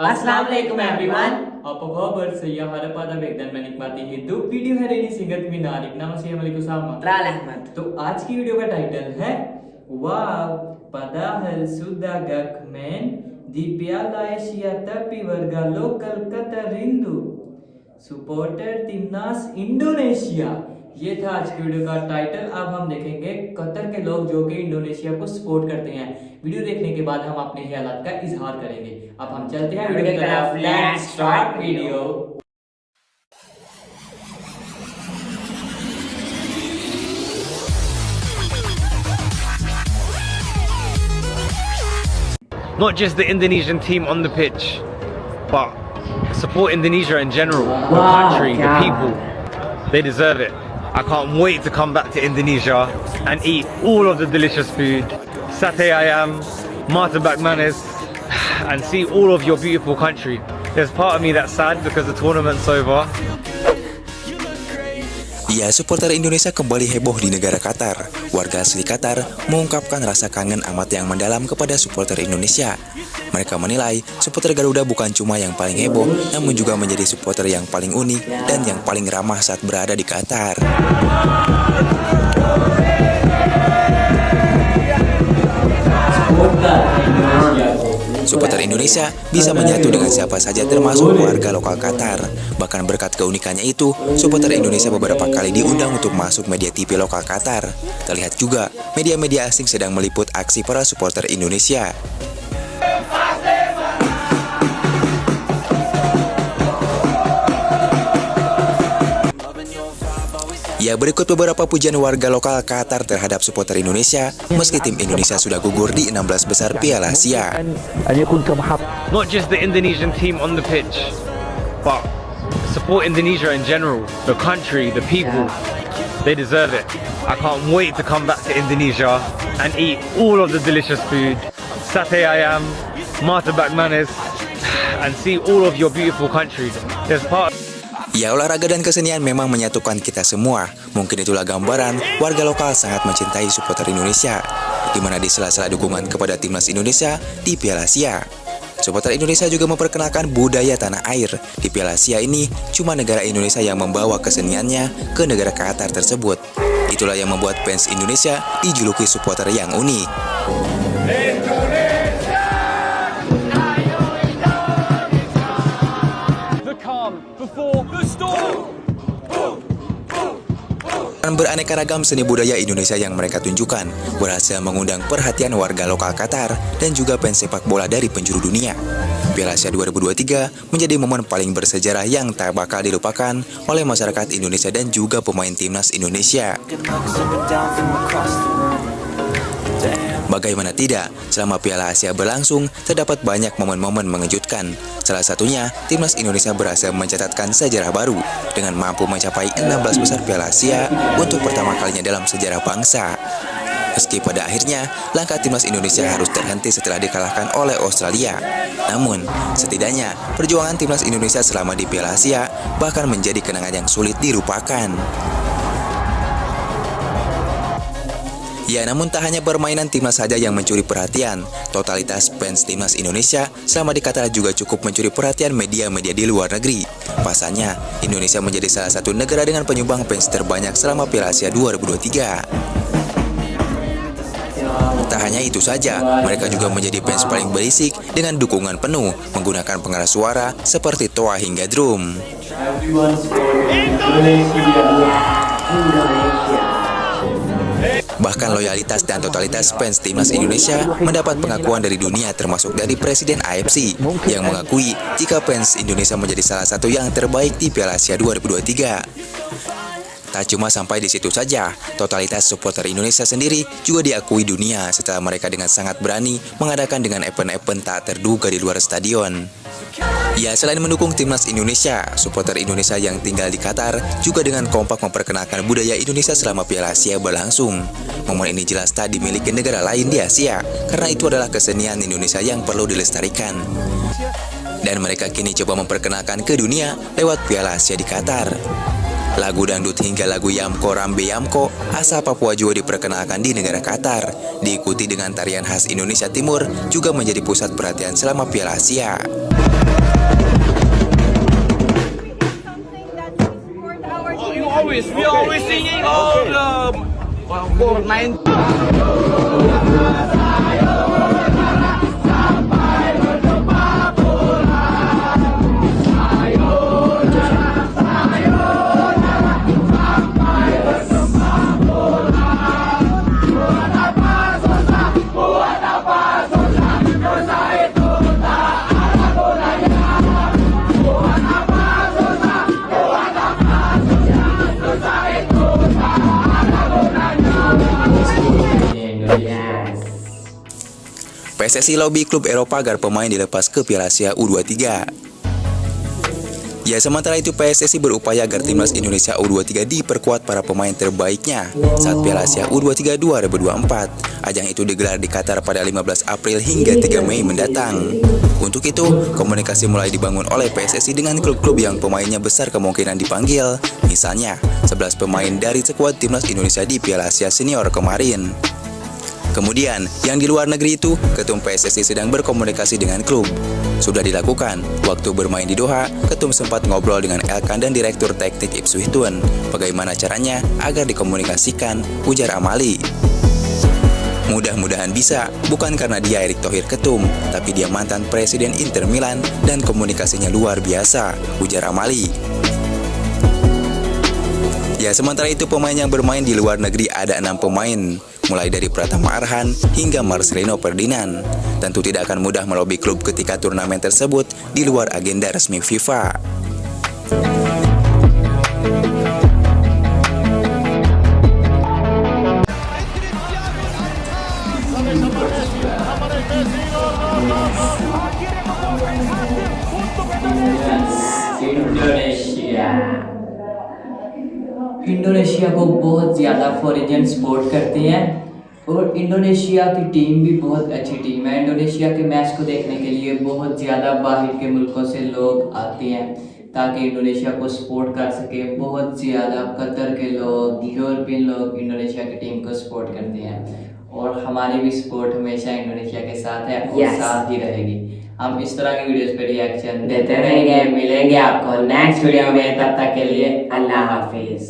Assalamualaikum everyone. Apa kabar? Saya harap pada baik dan menikmati hidup. Video है रेडी सिंगत मीनारिक नाम से हमले को सामा Tral Ahmad. तो आज की वीडियो का टाइटल है Wow, padahal sudah gakmen di Piala Asia tapi warga lokal kata rindu supporter timnas Indonesia. ये था आज की वीडियो का टाइटल। अब हम देखेंगे कतर के लोग जो कि इंडोनेशिया को सपोर्ट करते हैं। वीडियो देखने के बाद हम अपने ख्यालात का इजहार करेंगे। अब हम चलते हैं वीडियो की तरफ। Let's start video. Not just the Indonesian team on the pitch, but support Indonesia in general, the country, the people. They deserve it. I can't wait to come back to Indonesia and eat all of the delicious food, sate ayam, martabak manis, and see all of your beautiful country. There's part of me that's sad because the tournament's over. Ya, supporter Indonesia kembali heboh di negara Qatar. Warga asli Qatar mengungkapkan rasa kangen amat yang mendalam kepada supporter Indonesia. Mereka menilai supporter Garuda bukan cuma yang paling heboh, namun juga menjadi supporter yang paling unik dan yang paling ramah saat berada di Qatar. Supporter Indonesia bisa menyatu dengan siapa saja termasuk warga lokal Qatar. Bahkan berkat keunikannya itu, supporter Indonesia beberapa kali diundang untuk masuk media TV lokal Qatar. Terlihat juga, media-media asing sedang meliput aksi para supporter Indonesia. Ya, berikut beberapa pujian warga lokal Qatar terhadap supporter Indonesia meski tim Indonesia sudah gugur di 16 besar Piala Asia. Not just the Indonesian team on the pitch, but support Indonesia in general, the country, the people. They deserve it. I can't wait to come back to Indonesia and eat all of the delicious food, sate ayam, martabak manis, and see all of your beautiful country. There's part. Ya, olahraga dan kesenian memang menyatukan kita semua. Mungkin itulah gambaran warga lokal sangat mencintai supporter Indonesia, di mana di sela-sela dukungan kepada timnas Indonesia di Piala Asia. Supporter Indonesia juga memperkenalkan budaya tanah air. Di Piala Asia ini, cuma negara Indonesia yang membawa keseniannya ke negara Qatar tersebut. Itulah yang membuat fans Indonesia dijuluki supporter yang unik. Beraneka ragam seni budaya Indonesia yang mereka tunjukkan berhasil mengundang perhatian warga lokal Qatar dan juga fans sepak bola dari penjuru dunia. Piala Asia 2023 menjadi momen paling bersejarah yang tak bakal dilupakan oleh masyarakat Indonesia dan juga pemain timnas Indonesia. Bagaimana tidak, selama Piala Asia berlangsung, terdapat banyak momen-momen mengejutkan. Salah satunya, timnas Indonesia berhasil mencatatkan sejarah baru dengan mampu mencapai 16 besar Piala Asia untuk pertama kalinya dalam sejarah bangsa. Meski pada akhirnya, langkah timnas Indonesia harus terhenti setelah dikalahkan oleh Australia. Namun, setidaknya, perjuangan timnas Indonesia selama di Piala Asia bahkan menjadi kenangan yang sulit dilupakan. Ya, namun tak hanya permainan timnas saja yang mencuri perhatian. Totalitas fans timnas Indonesia selama di Qatar juga cukup mencuri perhatian media-media di luar negeri. Pasalnya, Indonesia menjadi salah satu negara dengan penyumbang fans terbanyak selama Piala Asia 2023. Tak hanya itu saja, mereka juga menjadi fans paling berisik dengan dukungan penuh menggunakan pengeras suara seperti toa hingga drum. Bahkan loyalitas dan totalitas fans timnas Indonesia mendapat pengakuan dari dunia termasuk dari Presiden AFC yang mengakui jika fans Indonesia menjadi salah satu yang terbaik di Piala Asia 2023. Tak cuma sampai di situ saja, totalitas supporter Indonesia sendiri juga diakui dunia setelah mereka dengan sangat berani mengadakan dengan event-event tak terduga di luar stadion. Ya, selain mendukung timnas Indonesia, supporter Indonesia yang tinggal di Qatar juga dengan kompak memperkenalkan budaya Indonesia selama Piala Asia berlangsung. Momen ini jelas tak dimiliki negara lain di Asia, karena itu adalah kesenian Indonesia yang perlu dilestarikan. Dan mereka kini coba memperkenalkan ke dunia lewat Piala Asia di Qatar. Lagu dangdut hingga lagu Yamko Rambe Yamko asal Papua juga diperkenalkan di negara Qatar. Diikuti dengan tarian khas Indonesia Timur juga menjadi pusat perhatian selama Piala Asia. We always singing all the 9. PSSI lobby klub Eropa agar pemain dilepas ke Piala Asia U23. Ya, sementara itu PSSI berupaya agar timnas Indonesia U23 diperkuat para pemain terbaiknya saat Piala Asia U23 2024. Ajang itu digelar di Qatar pada 15 April hingga 3 Mei mendatang. Untuk itu, komunikasi mulai dibangun oleh PSSI dengan klub-klub yang pemainnya besar kemungkinan dipanggil. Misalnya, 11 pemain dari skuad timnas Indonesia di Piala Asia Senior kemarin. Kemudian, yang di luar negeri itu, Ketum PSSI sedang berkomunikasi dengan klub. Sudah dilakukan, waktu bermain di Doha, Ketum sempat ngobrol dengan Elkan dan Direktur Teknik Ipswich Town. Bagaimana caranya agar dikomunikasikan, ujar Amali. Mudah-mudahan bisa, bukan karena dia Erick Thohir Ketum, tapi dia mantan Presiden Inter Milan dan komunikasinya luar biasa, ujar Amali. Ya, sementara itu pemain yang bermain di luar negeri ada 6 pemain, mulai dari Pratama Arhan hingga Marcelino Ferdinand. Tentu tidak akan mudah melobi klub ketika turnamen tersebut di luar agenda resmi FIFA. Indonesia को बहुत ज़्यादा foreign support करते हैं और इंडोनेशिया की टीम भी बहुत अच्छी टीम है। इंडोनेशिया के मैच को देखने के लिए बहुत ज़्यादा बाहर के मुल्कों से लोग आते हैं ताकि इंडोनेशिया को सपोर्ट कर सके। बहुत ज़्यादा कतर के लोग, यूरोपियन लोग इंडोनेशिया की टीम को सपोर्ट करते हैं और हमारी भी सपोर्ट हमेशा इंडोनेशिया के साथ है और साथ ही रहेगी। हम इस तरह की वीडियोस पे रिएक्शन देते रहेंगे। मिलेंगे आपको नेक्स्ट वीडियो में, तब तक के लिए अल्लाह हाफिज।